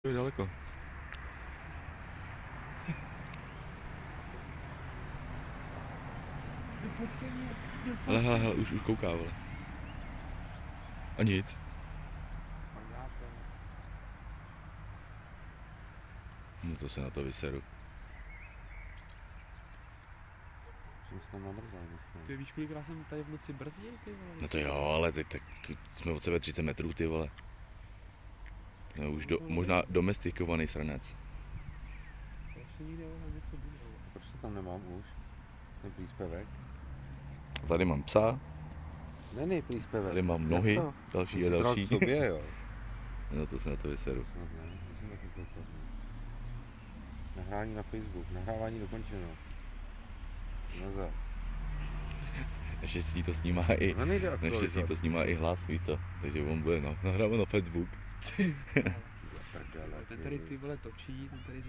To je daleko. Hele, už kouká, vole. A nic. No to se na to vyseru. Ty víš, kolikrát jsem tady v noci brzdil, ty vole? No to jo, ale teď tak jsme od sebe 30 metrů, ty vole. No už možná domestikovaný srnec. Ještě nikde něco bude. Proč to tam nemám už? Ten příspěvek? Tady mám psa, Není příspěvek. tady mám nohy, další a další. K sobě, jo. No to se na to vyseru. Nahrání na Facebook, nahrávání dokončeno. Nazad. Naštěstí to snímá i, naštěstí to snímá i hlas, víš co? Takže on bude nahráván na Facebook. Ten tady ty vole točí, ten tady